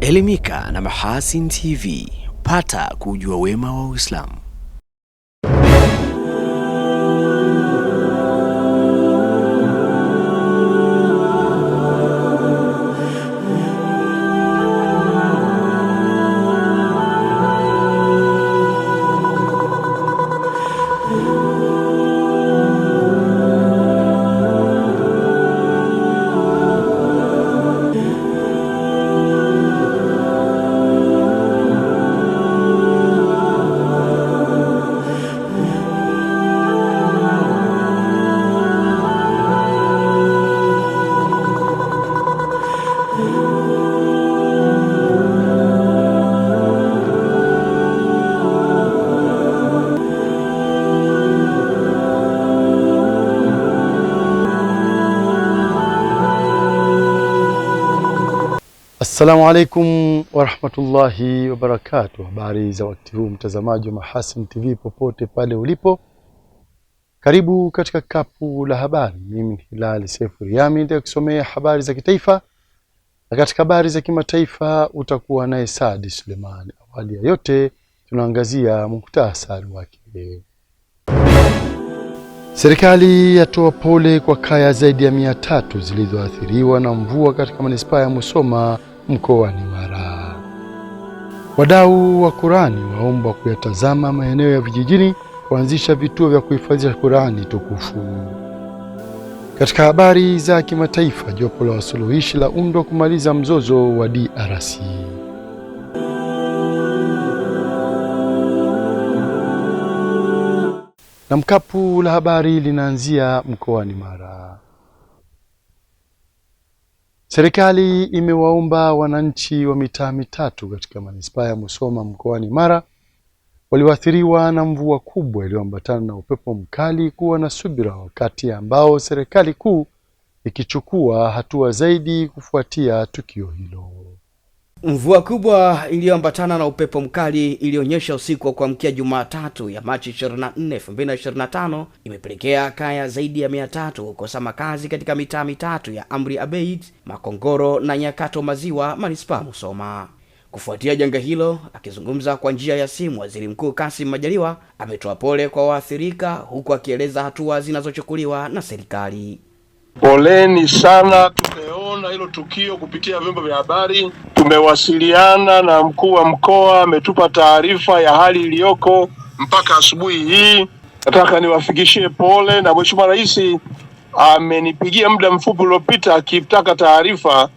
Elimika na Mahasin TV, pata kujua wema wa Uislamu. Assalamu alaikum wa rahmatullahi wa barakatuh. Habari za wakati huu mtazamaji wa Mahasin TV popote pale ulipo. Karibu katika kapu la habari. Mimi ni Hilal Sefu Riyami nitakusomea habari za kitaifa. Na katika habari za kimataifa utakuwa naye Saadi Suleiman. Awali ya yote tunaangazia muhtasari wake. Serikali yatoa pole kwa kaya zaidi ya 300 zilizoathiriwa na mvua katika manispaa ya Musoma mkoani Mara. Wadau wa Qur'ani waomba kuyatazama maeneo ya vijijini kuanzisha vituo vya kuhifadhia Qur'ani tukufu. Katika habari za kimataifa, jopo la wasuluhishi la undwa kumaliza mzozo wa DRC. Na mkapu la habari linaanzia mkoani Mara. Serikali imewaomba wananchi wa mitaa mitatu katika manispaa ya Musoma mkoani Mara walioathiriwa na mvua kubwa iliyoambatana na upepo mkali kuwa na subira wakati ambao serikali kuu ikichukua hatua zaidi kufuatia tukio hilo. Mvua kubwa iliyoambatana na upepo mkali ilionyesha usiku wa kuamkia Jumatatu ya Machi 24, 2025 imepelekea kaya zaidi ya 300 kukosa makazi katika mitaa mitatu ya Amri Abeid, Makongoro na Nyakato Maziwa manispaa Musoma. Kufuatia janga hilo, akizungumza kwa njia ya simu, Waziri Mkuu Kassim Majaliwa ametoa pole kwa waathirika huku akieleza hatua zinazochukuliwa na serikali. Poleni sana, tumeona hilo tukio kupitia vyombo vya habari. Tumewasiliana na mkuu wa mkoa, ametupa taarifa ya hali iliyoko mpaka asubuhi hii. Nataka niwafikishie pole, na Mheshimiwa Rais amenipigia muda mfupi uliopita akitaka taarifa,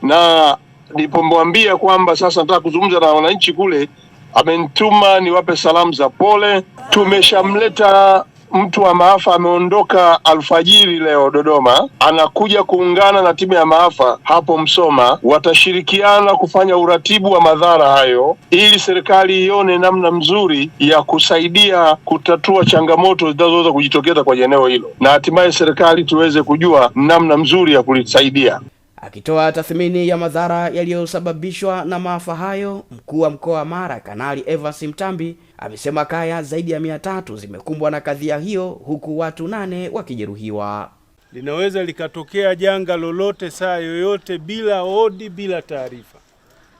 na nilipomwambia kwamba sasa nataka kuzungumza na wananchi kule, amenituma niwape salamu za pole. Tumeshamleta mtu wa maafa, ameondoka alfajiri leo Dodoma, anakuja kuungana na timu ya maafa hapo Musoma. Watashirikiana kufanya uratibu wa madhara hayo ili serikali ione namna mzuri ya kusaidia kutatua changamoto zinazoweza kujitokeza kwenye eneo hilo, na hatimaye serikali tuweze kujua namna mzuri ya kulisaidia. Akitoa tathmini ya madhara yaliyosababishwa na maafa hayo, mkuu wa mkoa wa Mara Kanali Evans Mtambi amesema kaya zaidi ya 300 zimekumbwa na kadhia hiyo huku watu 8 wakijeruhiwa. Linaweza likatokea janga lolote saa yoyote bila odi, bila taarifa.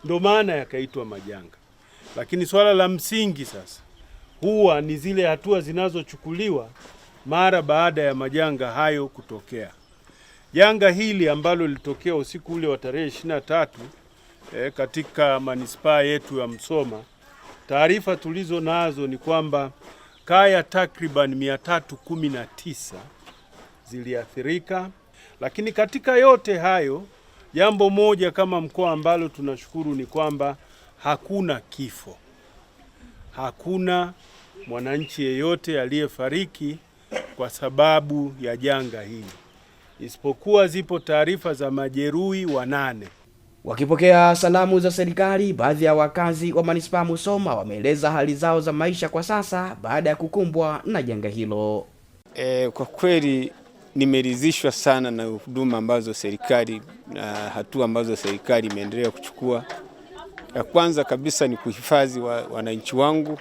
Ndio maana yakaitwa majanga. Lakini swala la msingi sasa huwa ni zile hatua zinazochukuliwa mara baada ya majanga hayo kutokea. Janga hili ambalo lilitokea usiku ule wa tarehe 23 katika manispaa yetu ya Musoma, taarifa tulizo nazo ni kwamba kaya takriban 319 ziliathirika. Lakini katika yote hayo, jambo moja kama mkoa ambalo tunashukuru ni kwamba hakuna kifo. Hakuna mwananchi yeyote aliyefariki kwa sababu ya janga hili, isipokuwa zipo taarifa za majeruhi 8. Wakipokea salamu za serikali, baadhi ya wakazi wa manispaa Musoma wameeleza hali zao za maisha kwa sasa baada ya kukumbwa na janga hilo. Kwa kweli nimeridhishwa sana na huduma ambazo serikali na hatua ambazo serikali imeendelea kuchukua. Ya kwanza kabisa ni kuhifadhi wananchi wangu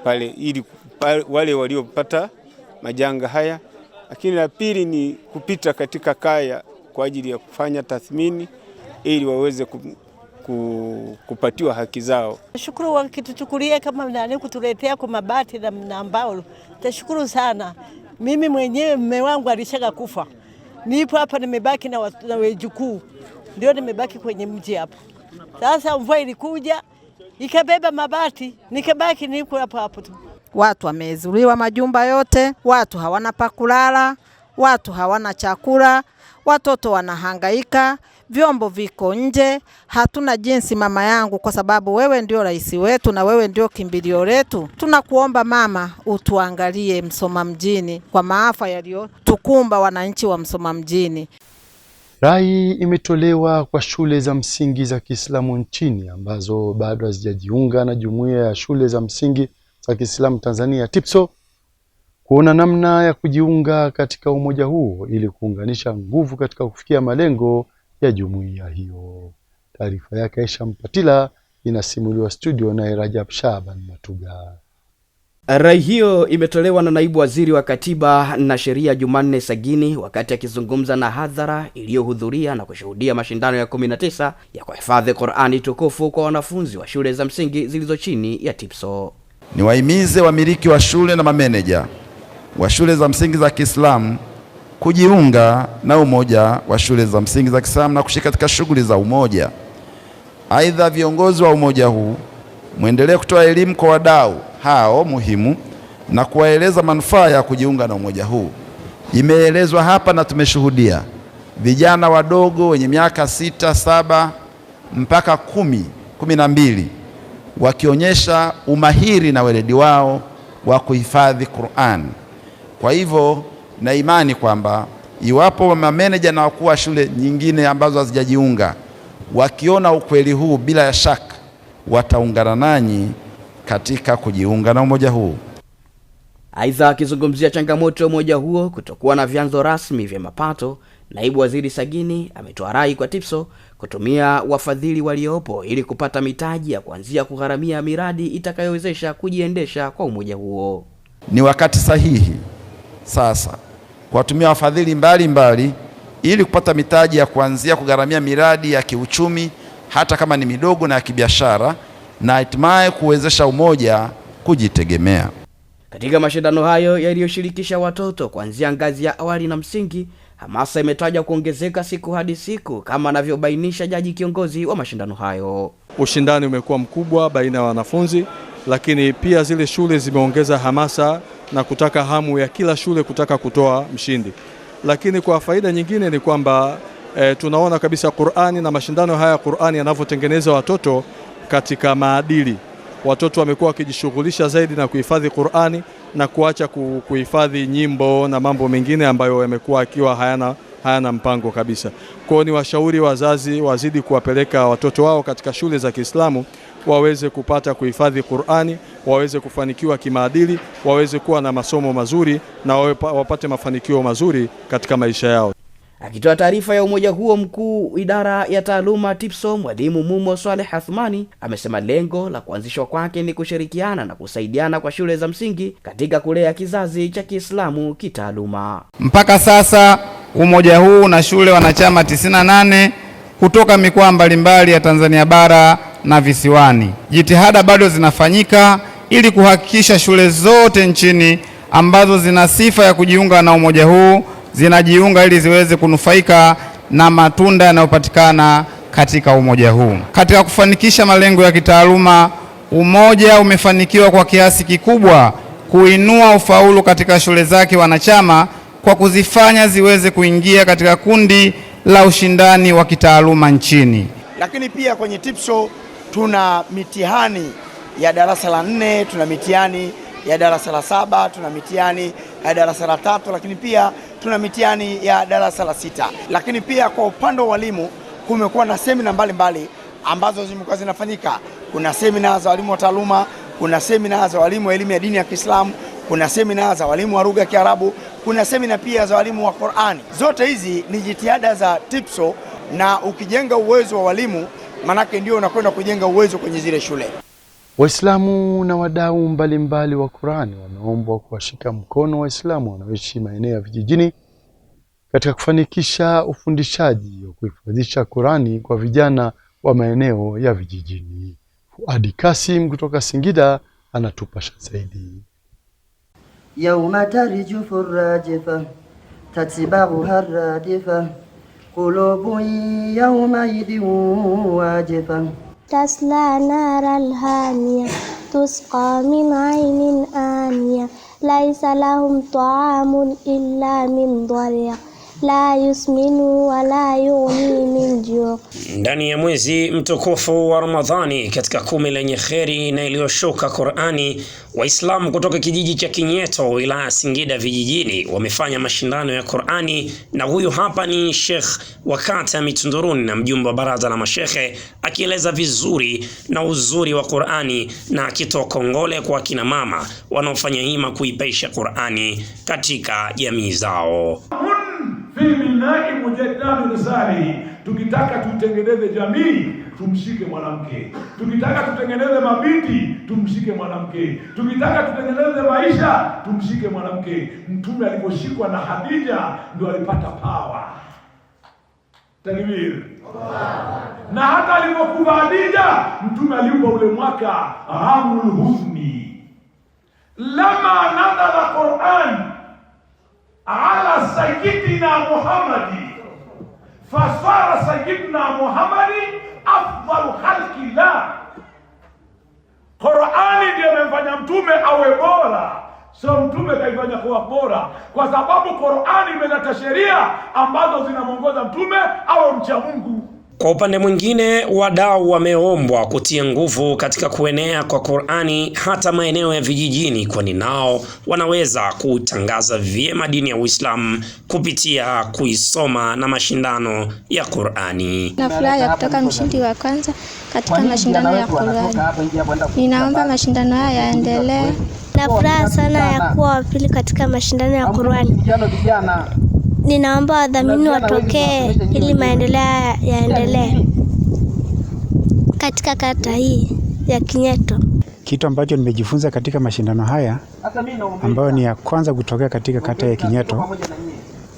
pale ili wale waliopata majanga haya. Lakini la pili ni kupita katika kaya kwa ajili ya kufanya tathmini ili waweze kupatiwa haki zao. Shukuru wakituchukulia kama nani kutuletea kwa mabati na mbao. Tashukuru sana. Mimi mwenyewe mume wangu alishaga kufa. Nipo hapa nimebaki na wajukuu. Ndio nimebaki kwenye mji hapa. Sasa mvua ilikuja ikabeba mabati, nikabaki niko hapo tu. Watu wamezuliwa majumba yote, watu hawana pa kulala, watu hawana chakula, watoto wanahangaika, vyombo viko nje. Hatuna jinsi mama yangu, kwa sababu wewe ndio rais wetu na wewe ndio kimbilio letu. Tunakuomba mama, utuangalie Msoma mjini kwa maafa yaliyotukumba wananchi wa Msoma mjini. Rai imetolewa kwa shule za msingi za Kiislamu nchini ambazo bado hazijajiunga na jumuiya ya shule za msingi za Kiislamu Tanzania TIPSO kuona namna ya kujiunga katika umoja huo ili kuunganisha nguvu katika kufikia malengo ya jumuiya hiyo. Taarifa yake Aisha Mpatila inasimuliwa studio na Rajab Shaban Matuga. Rai hiyo imetolewa na naibu waziri wa katiba na sheria Jumanne Sagini wakati akizungumza na hadhara iliyohudhuria na kushuhudia mashindano ya 19 ya kuhifadhi Qur'ani tukufu kwa wanafunzi wa shule za msingi zilizo chini ya TIPSO. Niwahimize wamiliki wa shule na mameneja wa shule za msingi za Kiislamu kujiunga na umoja wa shule za msingi za Kiislamu na kushiriki katika shughuli za umoja. Aidha, viongozi wa umoja huu muendelee kutoa elimu kwa wadau hao muhimu na kuwaeleza manufaa ya kujiunga na umoja huu. Imeelezwa hapa na tumeshuhudia vijana wadogo wenye miaka 6, 7 mpaka 10, 12 wakionyesha umahiri na weledi wao wa kuhifadhi Qur'an. Kwa hivyo na imani kwamba iwapo mameneja na wakuu wa shule nyingine ambazo hazijajiunga wakiona ukweli huu, bila ya shaka wataungana nanyi katika kujiunga na umoja huu. Aidha, akizungumzia changamoto ya umoja huo kutokuwa na vyanzo rasmi vya mapato, naibu waziri Sagini ametoa rai kwa TIPSO kutumia wafadhili waliopo ili kupata mitaji ya kuanzia kugharamia miradi itakayowezesha kujiendesha kwa umoja huo. Ni wakati sahihi sasa kuwatumia wafadhili mbalimbali ili kupata mitaji ya kuanzia kugharamia miradi ya kiuchumi hata kama ni midogo na ya kibiashara, na hatimaye kuwezesha umoja kujitegemea. Katika mashindano hayo yaliyoshirikisha watoto kuanzia ngazi ya awali na msingi, hamasa imetajwa kuongezeka siku hadi siku kama anavyobainisha jaji kiongozi wa mashindano hayo. Ushindani umekuwa mkubwa baina ya wanafunzi, lakini pia zile shule zimeongeza hamasa na kutaka hamu ya kila shule kutaka kutoa mshindi. Lakini kwa faida nyingine ni kwamba tunaona kabisa Qur'ani na mashindano haya ya Qur'ani yanavyotengeneza watoto katika maadili. Watoto wamekuwa wakijishughulisha zaidi na kuhifadhi Qur'ani na kuacha kuhifadhi nyimbo na mambo mengine ambayo yamekuwa akiwa hayana mpango kabisa. Kwa hiyo ni washauri wazazi wazidi kuwapeleka watoto wao katika shule za Kiislamu waweze kupata kuhifadhi Qur'ani, waweze kufanikiwa kimaadili, waweze kuwa na masomo mazuri na wapate mafanikio mazuri katika maisha yao. Akitoa taarifa ya umoja huo, mkuu idara ya taaluma TIPSO Mwalimu Mumo Swaleh Athmani amesema lengo la kuanzishwa kwake ni kushirikiana na kusaidiana kwa shule za msingi katika kulea kizazi cha Kiislamu kitaaluma. Mpaka sasa umoja huu una shule wanachama 98 kutoka mikoa mbalimbali ya Tanzania bara na visiwani. Jitihada bado zinafanyika ili kuhakikisha shule zote nchini ambazo zina sifa ya kujiunga na umoja huu zinajiunga ili ziweze kunufaika na matunda yanayopatikana katika umoja huu. Katika kufanikisha malengo ya kitaaluma, umoja umefanikiwa kwa kiasi kikubwa kuinua ufaulu katika shule zake wanachama kwa kuzifanya ziweze kuingia katika kundi la ushindani wa kitaaluma nchini. Lakini pia kwenye TIPSO tuna mitihani ya darasa la 4, tuna mitihani ya darasa la 7, tuna mitihani ya darasa la 3, lakini pia tuna mitihani ya darasa la 6. Lakini pia kwa upande wa walimu kumekuwa na semina mbalimbali ambazo zimekuwa zinafanyika. Kuna semina za walimu wa taaluma, kuna semina za walimu wa elimu ya dini ya Kiislamu, kuna semina za walimu wa lugha ya Kiarabu, kuna semina pia za walimu wa Qur'ani. Zote hizi ni jitihada za TIPSO, na ukijenga uwezo wa walimu manake ndio unakwenda kujenga uwezo kwenye zile shule. Waislamu na wadau mbalimbali wa Qur'ani wameombwa kuwashika mkono Waislamu wanaoishi maeneo ya vijijini katika kufanikisha ufundishaji wa kuhifadhisha Qur'ani kwa vijana wa maeneo ya vijijini. Fuadi Kasim kutoka Singida anatupasha zaidi. Yauma tarjufu rajifa tatbahuha radifa qulubun yawma idin wajifa tasla naral hamiya tusqa min aynin aniya laysa lahum ta'amun illa min dhariya la yusminu wa la yughni min ju'. Ndani ya mwezi mtukufu wa Ramadhani, katika 10 lenye kheri na iliyoshuka Qur'ani, Waislamu kutoka kijiji cha Kinyeto wilaya Singida vijijini wamefanya mashindano ya Qur'ani, na huyu hapa ni Sheikh wa kata Mitunduruni na mjumbe wa baraza la mashehe akieleza vizuri na uzuri wa Qur'ani na akitoa kongole kwa kina mama wanaofanya hima kuipaisha Qur'ani katika jamii zao. Tukitaka tutengeneze jamii, tumshike mwanamke. Tukitaka tutengeneze mabinti, tumshike mwanamke. Tukitaka tutengeneze maisha, tumshike mwanamke. Mtume aliposhikwa na Hadija ndio alipata power. Takbir. Na hata alipokufa Hadija, Mtume aliupa ule mwaka amul huzni. Lama nadala Qur'an ala sayyidina Muhammadi fasara sayyidina Muhammadi afdalu khalqillah. Qur'ani ndiyo imemfanya mtume awe bora, sio mtume kaifanya kuwa bora, kwa sababu Qur'ani imeleta sheria ambazo zinamuongoza mtume awe mcha Mungu. Kwa upande mwingine, wadau wameombwa kutia nguvu katika kuenea kwa Qur'ani hata maeneo ya vijijini, kwani nao wanaweza kutangaza vyema dini ya Uislamu kupitia kuisoma na mashindano ya Qur'ani. Na furaha ya kutoka mshindi wa kwanza katika mashindano ya Qur'ani. Ninaomba mashindano haya yaendelee. Na furaha sana ya kuwa wa pili katika mashindano ya Qur'ani. Ninaomba wadhamini watokee ili maendeleo yaendelee katika kata hii ya Kinyeto. Kitu ambacho nimejifunza katika mashindano haya ambayo ni ya kwanza kutokea katika kata ya Kinyeto,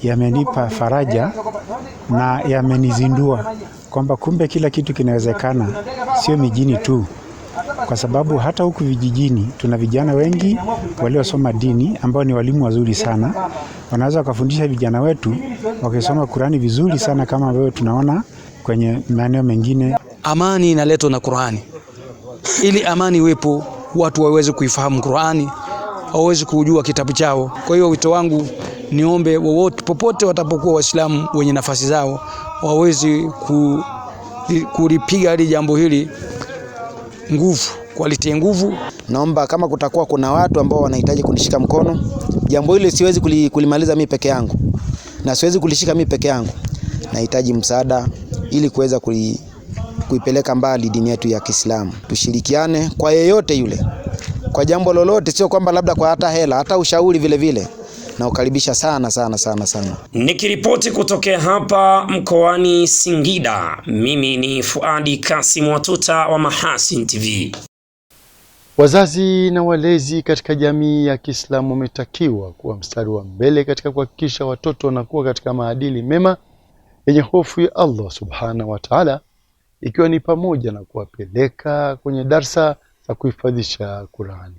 yamenipa faraja na yamenizindua kwamba kumbe kila kitu kinawezekana, sio mijini tu. Kwa sababu hata huku vijijini tuna vijana wengi waliosoma dini ambao ni walimu wazuri sana. Wanaweza kufundisha vijana wetu wakisoma Qur'ani vizuri sana kama ambavyo tunaona kwenye maeneo mengine. Amani inaletwa na Qur'ani. Ili amani iwepo, watu waweze kuifahamu Qur'ani, waweze kujua kitabu chao. Kwa hiyo wito wangu niombe wowote popote watapokuwa Waislamu wenye nafasi zao waweze kulipiga hili jambo hili nguvu, kulitia nguvu. Naomba kama kutakuwa kuna watu ambao wanahitaji kunishika mkono, jambo hili siwezi kulimaliza mimi peke yangu na siwezi kulishika mimi peke yangu. Nahitaji msaada ili kuweza kuipeleka mbali dini yetu ya Kiislamu. Tushirikiane kwa yeyote yule, kwa jambo lolote, sio kwamba labda kwa hata hela, hata ushauri vile vile. Na ukaribisha sana. Nikiripoti kutokea hapa mkoani Singida, mimi ni Fuadi Kasim Watuta wa Mahasin TV. Wazazi na walezi katika jamii ya Kiislamu wametakiwa kuwa mstari wa mbele katika kuhakikisha watoto wanakuwa katika maadili mema yenye hofu ya Allah Subhanahu wa Ta'ala, ikiwa ni pamoja na kuwapeleka kwenye darsa za kuhifadhisha Qur'ani.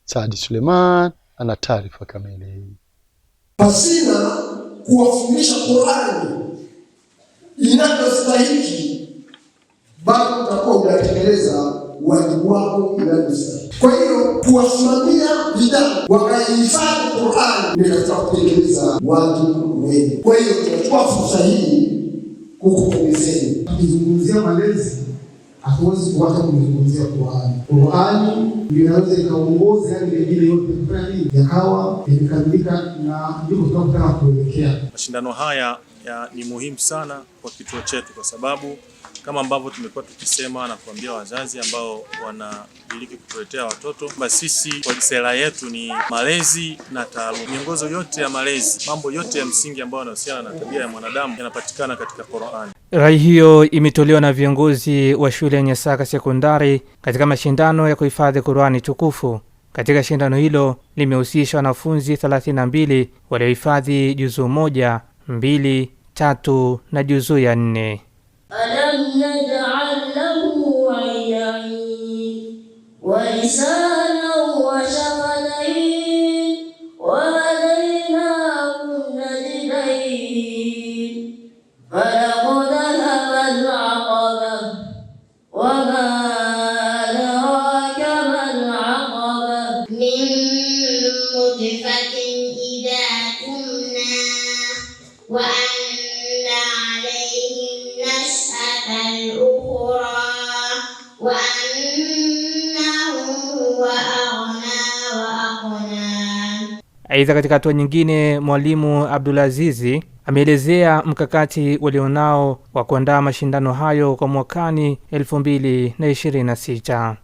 Saadi Suleiman ana taarifa kamili. Pasina kuwafundisha Qur'ani inavyostahili, bado utakuwa unatekeleza wajibu wako inavyostahili. Kwa hiyo kuwasimamia vijana wakahifadhi Qur'ani ni katika kutekeleza wajibu wenu. Kwa hiyo tunachukua fursa hii kukupongezeni. Tukizungumzia malezi, hatuwezi kuacha kuzungumzia Qur'ani. Qur'ani inaweza ikaongoza yale mengine yote yakawa yamekamilika, na ndiko tunataka kuelekea. Mashindano haya ni muhimu sana kwa kituo chetu, kwa sababu kama ambavyo tumekuwa tukisema na kuambia wazazi ambao wanamiliki kutuletea watoto, basi sisi kwa sera yetu ni malezi na taaluma. Miongozo yote ya malezi, mambo yote ya msingi ambayo yanahusiana na tabia ya mwanadamu yanapatikana katika Qur'ani. Rai hiyo imetolewa na viongozi wa shule ya Nyasaka Sekondari katika mashindano ya kuhifadhi Qur'ani tukufu. Katika shindano hilo limehusisha wanafunzi 32 waliohifadhi juzuu 1, 2, 3 na juzuu ya 4. ألم نجعل ولسانا وشفتين وهديناه النجدين فلاقتحم العقبة وما أدراك ما العقبة من نطفة إذا تمنى وأن عليه النشأة الأخرى وأنه هو أغنى وأقنى. Aidha, katika hatua nyingine, Mwalimu Abdulazizi ameelezea mkakati walionao wa kuandaa mashindano hayo kwa mwakani 2026.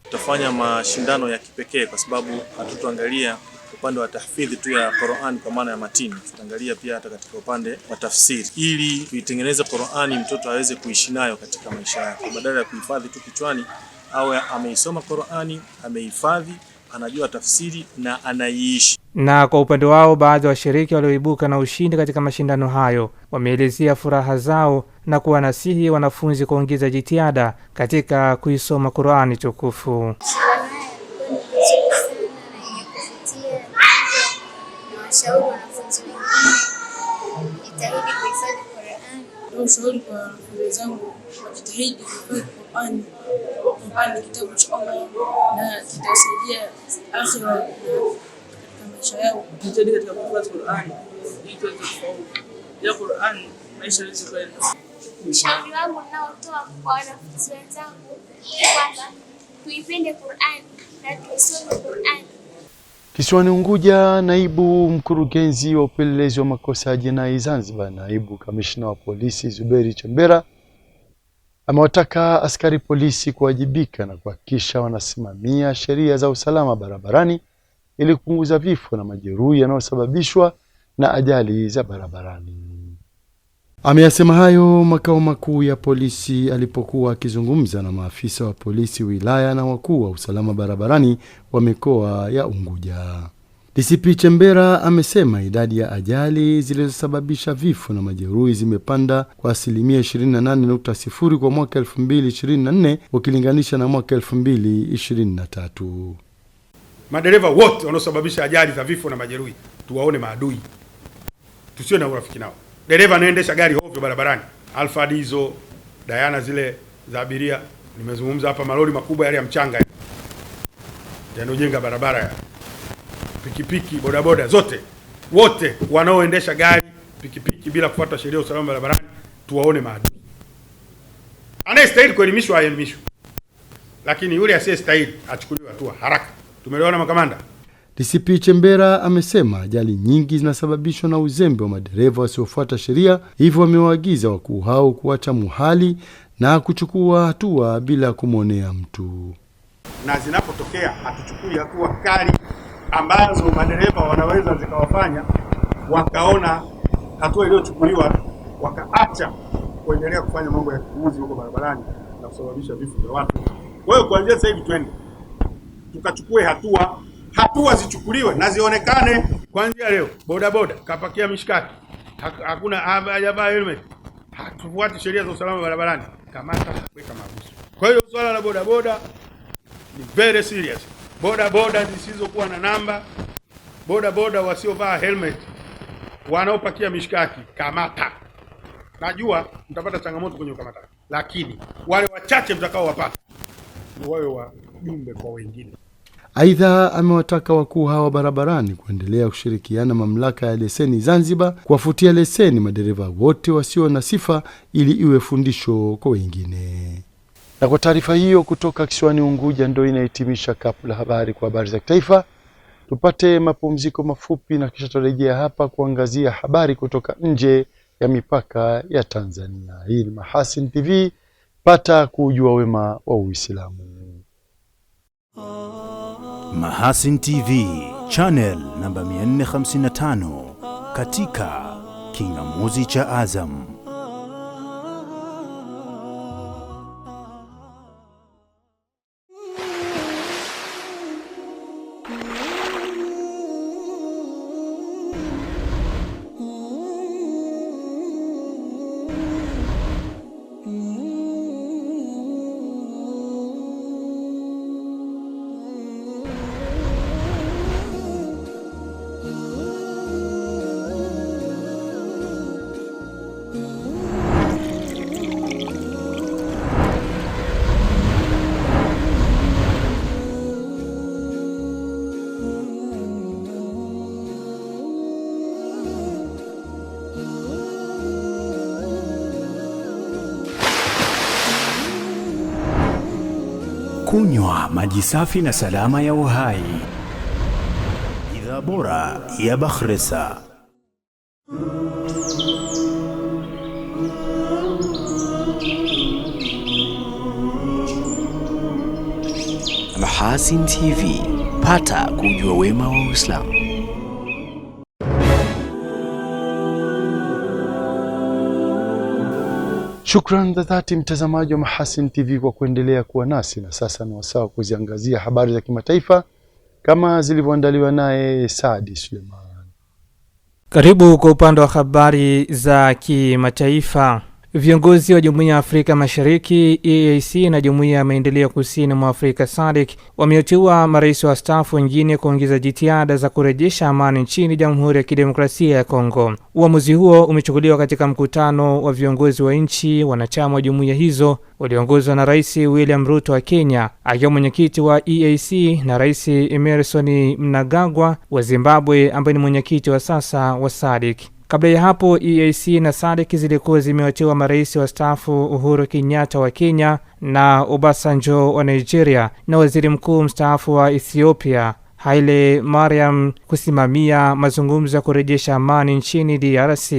Tutafanya mashindano ya kipekee kwa sababu hatutoangalia upande wa tahfidhi tu ya Qur'an kwa maana ya matini, tutaangalia pia hata katika upande wa tafsiri, ili tuitengeneze Qur'ani mtoto aweze kuishi nayo katika maisha yake, badala ya kuhifadhi tu kichwani, au ameisoma Qur'ani, amehifadhi, anajua tafsiri na anaiishi. Na kwa upande wao, baadhi ya washiriki walioibuka na ushindi katika mashindano hayo wameelezea furaha zao na kuwanasihi wanafunzi kuongeza jitihada katika kuisoma Qur'ani tukufu. Nawashauri wanafunzi wengine jitahidi kuhifadhi Qur'an. Nawashauri kwa wanafunzi zangu wajitahidi kuhifadhi Qur'an. Qur'an ni kitabu cha Allah na kitasaidia akhira katika maisha yao. Jitahidi katika kuhifadhi Qur'an ili tuweze kufaulu. Ya Qur'an maisha yetu kwenda. Ushauri wangu ninaotoa kwa wanafunzi wenzangu kwamba tuipende Qur'an na tuisome Qur'an. Kisiwani Unguja, naibu mkurugenzi wa upelelezi wa makosa ya jinai Zanzibar, naibu kamishna wa polisi Zuberi Chembera, amewataka askari polisi kuwajibika na kuhakikisha wanasimamia sheria za usalama barabarani ili kupunguza vifo na majeruhi yanayosababishwa na ajali za barabarani. Ameyasema hayo makao makuu ya polisi alipokuwa akizungumza na maafisa wa polisi wilaya na wakuu wa usalama barabarani wa mikoa ya Unguja. DCP Chembera amesema idadi ya ajali zilizosababisha vifo na majeruhi zimepanda kwa asilimia 28.0 kwa mwaka 2024 ukilinganisha na mwaka 2023. Madereva wote wanaosababisha ajali za vifo na majeruhi tuwaone maadui, tusiwe na urafiki nao. Dereva anaendesha gari ovyo barabarani, Alfa hizo, Diana zile za abiria, nimezungumza hapa, malori makubwa yale ya mchanga yanojenga barabara ya pikipiki, bodaboda zote, wote wanaoendesha gari pikipiki bila kufuata sheria ya usalama barabarani tuwaone maadui. Anayestahili kuelimishwa aelimishwe, lakini yule asiyestahili achukuliwe hatua haraka. Tumeelewana makamanda? DCP Chembera amesema ajali nyingi zinasababishwa na uzembe wa madereva wasiofuata sheria, hivyo wamewaagiza wakuu hao kuacha muhali na kuchukua hatua bila kumonea mtu. Na zinapotokea hatuchukui hatua kali ambazo madereva wanaweza zikawafanya wakaona hatua iliyochukuliwa wakaacha kuendelea kufanya mambo ya kiuzi huko barabarani na kusababisha vifo vya watu. Kwa hiyo kuanzia sasa hivi twende tukachukue hatua zichukuliwe na zionekane. Kuanzia leo bodaboda kapakia mishikaki, hakuna hajavaa helmet, hatufuati sheria za usalama barabarani, kamata, weka mahabusu. Kwa hiyo swala la bodaboda ni very serious. Bodaboda zisizokuwa na namba, bodaboda wasiovaa helmet, wanaopakia mishikaki, kamata. Najua mtapata changamoto kwenye ukamata, lakini wale wachache mtakao wapata ni wawe wajumbe kwa wengine. Aidha, amewataka wakuu hawa barabarani kuendelea kushirikiana mamlaka ya leseni Zanzibar kuwafutia leseni madereva wote wasio na sifa ili iwe fundisho kwa wengine. Na kwa taarifa hiyo kutoka kisiwani Unguja ndio inahitimisha kapu la habari kwa habari za kitaifa. Tupate mapumziko mafupi na kisha turejea hapa kuangazia habari kutoka nje ya mipaka ya Tanzania. Hii ni Mahasin TV, pata kujua wema wa Uislamu. Mahasin TV, channel namba 455 katika kingamuzi cha Azam. Kunywa maji safi na salama ya uhai. Bidhaa bora ya Bakhresa. Mahasin TV, pata kujua wema wa Uislamu. Shukran za dhati mtazamaji wa Mahasin TV kwa kuendelea kuwa nasi, na sasa ni wasaa kuziangazia habari za kimataifa kama zilivyoandaliwa naye Saadi Suleiman. Karibu kwa upande wa habari za kimataifa. Viongozi wa Jumuiya ya Afrika Mashariki EAC na Jumuiya ya Maendeleo Kusini mwa Afrika SADC wameteua marais wastaafu wengine kuongeza jitihada za kurejesha amani nchini Jamhuri ya Kidemokrasia ya Kongo. Uamuzi huo umechukuliwa katika mkutano wa viongozi wa nchi wanachama wa jumuiya hizo ulioongozwa na Rais William Ruto wa Kenya akiwa mwenyekiti wa EAC na Rais Emmerson Mnangagwa wa Zimbabwe ambaye ni mwenyekiti wa sasa wa SADC. Kabla ya hapo EAC na SADC zilikuwa zimewateua marais wastaafu Uhuru Kenyatta wa Kenya na Obasanjo wa Nigeria na waziri mkuu mstaafu wa Ethiopia Haile Mariam kusimamia mazungumzo ya kurejesha amani nchini DRC.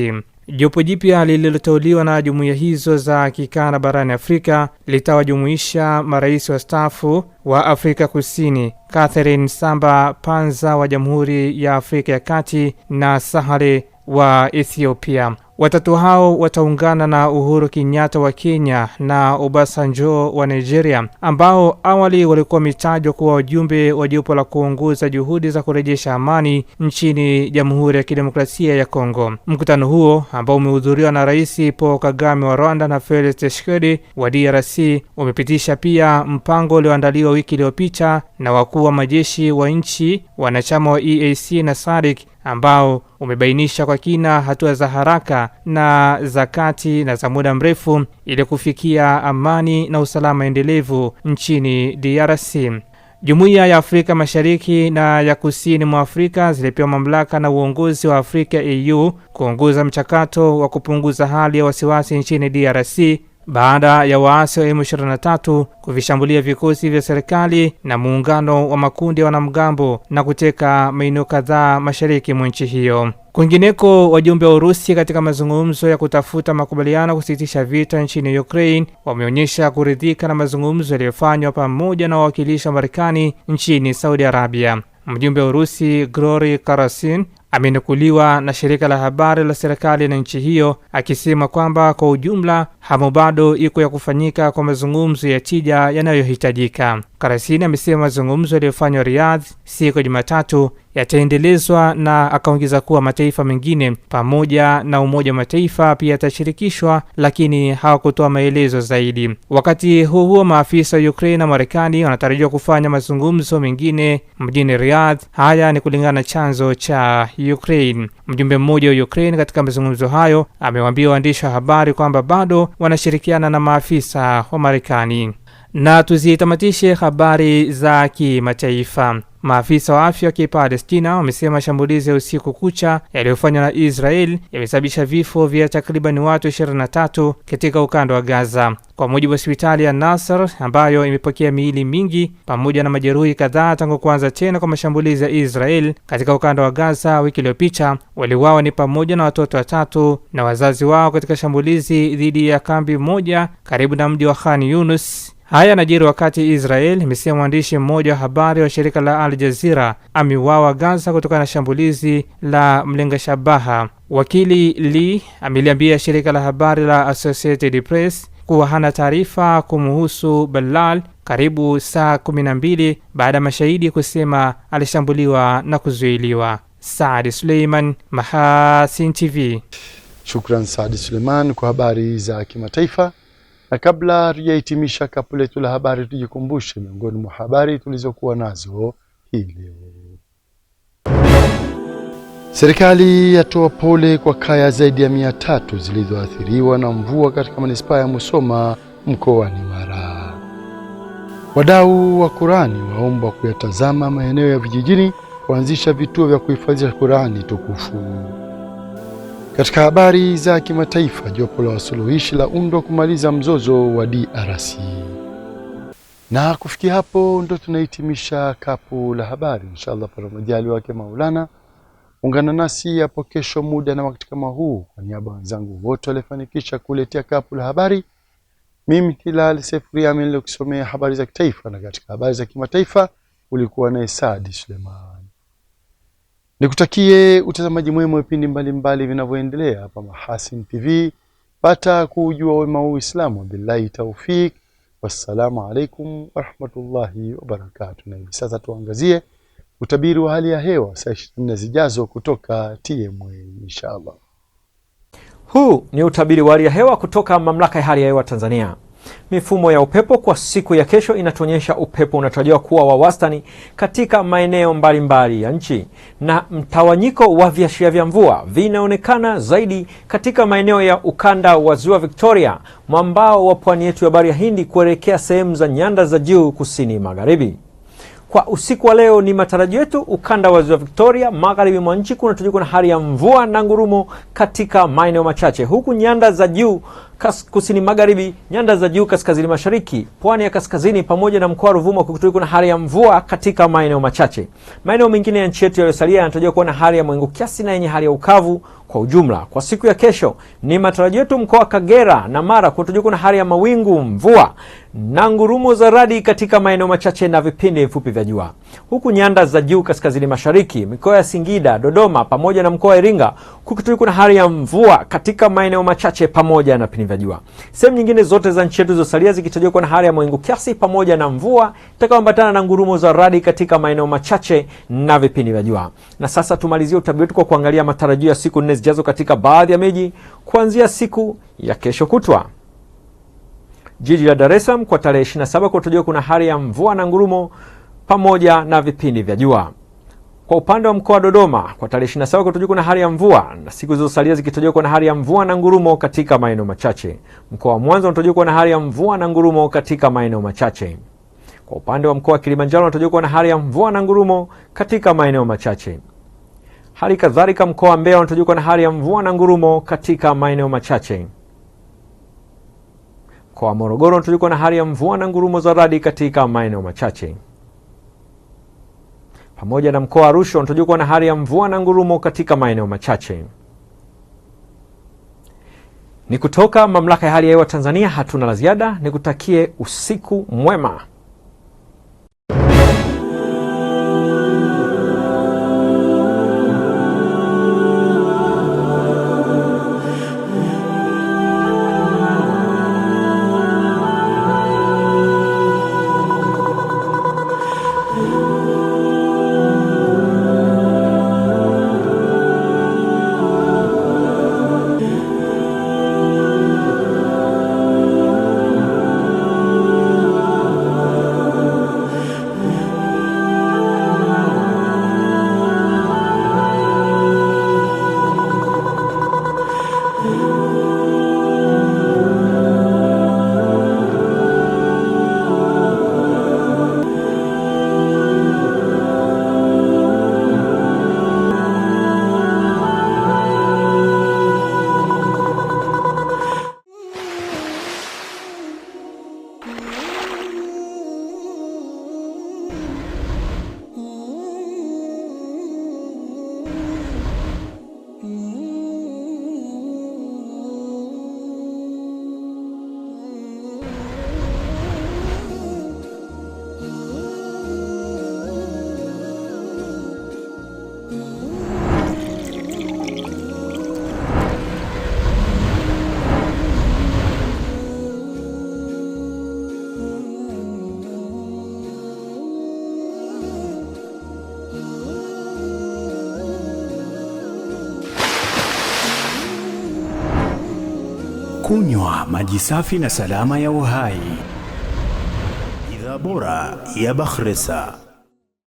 Jopo jipya lililoteuliwa na jumuiya hizo za kikanda barani Afrika litawajumuisha marais wastaafu wa Afrika Kusini Catherine Samba Panza wa Jamhuri ya Afrika ya Kati na Sahare wa Ethiopia. Watatu hao wataungana na Uhuru Kenyatta wa Kenya na Obasanjo wa Nigeria ambao awali walikuwa mitajwa kuwa wajumbe wa jopo la kuongoza juhudi za kurejesha amani nchini Jamhuri ya Kidemokrasia ya Kongo. Mkutano huo ambao umehudhuriwa na Rais Paul Kagame wa Rwanda na Felix Tshisekedi wa DRC umepitisha pia mpango ulioandaliwa wiki iliyopita na wakuu wa majeshi wa nchi wanachama wa EAC na SADC ambao umebainisha kwa kina hatua za haraka na za kati na za muda mrefu ili kufikia amani na usalama endelevu nchini DRC. Jumuiya ya Afrika Mashariki na ya Kusini mwa Afrika zilipewa mamlaka na uongozi wa Afrika AU kuongoza mchakato wa kupunguza hali ya wasiwasi nchini DRC baada ya waasi wa M23 kuvishambulia vikosi vya serikali na muungano wa makundi ya wanamgambo na kuteka maeneo kadhaa mashariki mwa nchi hiyo. Kwingineko, wajumbe wa Urusi katika mazungumzo ya kutafuta makubaliano kusitisha vita nchini Ukraine wameonyesha kuridhika na mazungumzo yaliyofanywa pamoja na wawakilishi wa Marekani nchini Saudi Arabia. Mjumbe wa Urusi Grigori Karasin amenukuliwa na shirika la habari la serikali na nchi hiyo akisema kwamba kwa ujumla hamu bado iko ya kufanyika kwa mazungumzo ya tija yanayohitajika. Karasin amesema mazungumzo yaliyofanywa Riyadh siku ya Jumatatu yataendelezwa na akaongeza kuwa mataifa mengine pamoja na Umoja wa Mataifa pia yatashirikishwa, lakini hawakutoa maelezo zaidi. Wakati huo maafisa wa Ukraine na Marekani wanatarajiwa kufanya mazungumzo mengine mjini Riyadh. Haya ni kulingana na chanzo cha Ukraine. Mjumbe mmoja wa Ukraine katika mazungumzo hayo amewaambia waandishi wa habari kwamba bado wanashirikiana na maafisa wa Marekani. Na tuzitamatishe habari za kimataifa. Maafisa wa afya wa Palestina wamesema shambulizi ya usiku kucha yaliyofanywa na Israel yamesababisha vifo vya takriban watu 23 katika ukanda wa Gaza. Kwa mujibu wa hospitali ya Nasser ambayo imepokea miili mingi pamoja na majeruhi kadhaa tangu kuanza tena kwa mashambulizi ya Israel katika ukanda wa Gaza wiki iliyopita, waliuawa ni pamoja na watoto 3 na wazazi wao katika shambulizi dhidi ya kambi moja karibu na mji wa Khan Yunus. Haya yanajiri wakati Israel imesema mwandishi mmoja wa habari wa shirika la Al Jazeera ameuawa Gaza kutokana na shambulizi la mlenga shabaha. Wakili Lee ameliambia shirika la habari la Associated Press kuwa hana taarifa kumhusu Balal karibu saa 12 baada ya mashahidi kusema alishambuliwa na kuzuiliwa. Saadi Suleiman, Mahasin TV. Shukran Saadi Suleiman kwa habari za kimataifa. Na kabla tujahitimisha kapu letu la habari, tujikumbushe miongoni mwa habari tulizokuwa nazo hii leo. Serikali yatoa pole kwa kaya zaidi ya 300 zilizoathiriwa na mvua katika manispaa ya Musoma mkoani Mara. Wadau wa Qur'ani waomba kuyatazama maeneo ya vijijini kuanzisha vituo vya kuhifadhisha Qur'ani tukufu. Katika habari za kimataifa, jopo la wasuluhishi la undwa kumaliza mzozo wa DRC. Na kufikia hapo ndo tunahitimisha kapu la habari. Inshallah kwa majali wake Maulana, ungana nasi hapo kesho muda na wakati kama huu. Kwa niaba ya wenzangu wote walifanikisha kuletea kapu la habari, mimi Hilal Sefuria nilikusomea habari za kitaifa, na katika habari za kimataifa ulikuwa na Saadi Suleiman. Nikutakie utazamaji mwema wa vipindi mbalimbali vinavyoendelea hapa Mahasin TV. Pata kujua wema wa Uislamu. Billahi taufik. Wassalamu alaikum warahmatullahi wabarakatuh. Na hivi sasa tuangazie utabiri wa hali ya hewa saa 24 zijazo kutoka TMA inshallah. Huu ni utabiri wa hali ya hewa kutoka Mamlaka ya Hali ya Hewa Tanzania. Mifumo ya upepo kwa siku ya kesho inatuonyesha upepo unatarajiwa kuwa wa wastani katika maeneo mbalimbali ya nchi, na mtawanyiko wa viashiria vya mvua vinaonekana zaidi katika maeneo ya ukanda wa Ziwa Victoria, mwambao wa pwani yetu ya Bahari ya Hindi kuelekea sehemu za nyanda za juu kusini magharibi. Kwa usiku wa leo ni matarajio yetu ukanda wa Ziwa Victoria magharibi mwa nchi kunatarajiwa na hali ya mvua na ngurumo katika maeneo machache, huku nyanda za juu kusini magharibi, nyanda za juu kaskazini mashariki, pwani ya kaskazini pamoja na mkoa wa Ruvuma kukutarajiwa na hali ya mvua katika maeneo machache. Maeneo mengine ya nchi yetu yaliyosalia yanatarajiwa kuwa na hali ya mawingu kiasi na yenye hali ya ukavu kwa ujumla. Kwa siku ya kesho ni matarajio yetu mkoa wa Kagera na Mara kunatarajiwa kuwa na hali ya mawingu, mvua na ngurumo za radi katika maeneo machache na vipindi vifupi vya jua. Huku nyanda za juu kaskazini mashariki, mikoa ya Singida, Dodoma pamoja na mkoa wa Iringa kukutarajiwa kuwa na hali ya mvua katika maeneo machache pamoja na vipindi vya jua. Sehemu nyingine zote za nchi yetu zilizosalia zikitarajiwa kuwa na hali ya mawingu kiasi pamoja na mvua itakayoambatana na ngurumo za radi katika maeneo machache na vipindi vya jua. Na sasa tumalizie utabiri wetu kwa kuangalia matarajio ya siku 4 zijazo katika baadhi ya miji kuanzia siku ya kesho kutwa. Jiji la Dar es Salaam kwa tarehe 27 kunatarajiwa kuna hali ya mvua na ngurumo pamoja na vipindi vya jua. Kwa upande wa mkoa wa Dodoma kwa tarehe 27 kunatarajiwa kuna hali ya mvua na siku zilizosalia zikitarajiwa kuna hali ya mvua na ngurumo katika maeneo machache. Mkoa wa Mwanza unatarajiwa kuna hali ya mvua na ngurumo katika maeneo machache. Kwa upande wa mkoa wa Kilimanjaro unatarajiwa kuna hali ya mvua na ngurumo katika maeneo machache. Hali kadhalika mkoa wa Mbeya unatarajiwa kuna hali ya mvua na ngurumo katika maeneo machache. Mkoa wa Morogoro unatarajiwa kuna hali ya mvua na ngurumo za radi katika maeneo machache. Pamoja na mkoa wa Arusha unatarajiwa kuwa na hali ya mvua na ngurumo katika maeneo machache. Ni kutoka Mamlaka ya Hali ya Hewa Tanzania, hatuna la ziada. Nikutakie usiku mwema. Kunywa maji safi na salama ya uhai. Bidhaa bora ya Bakhresa.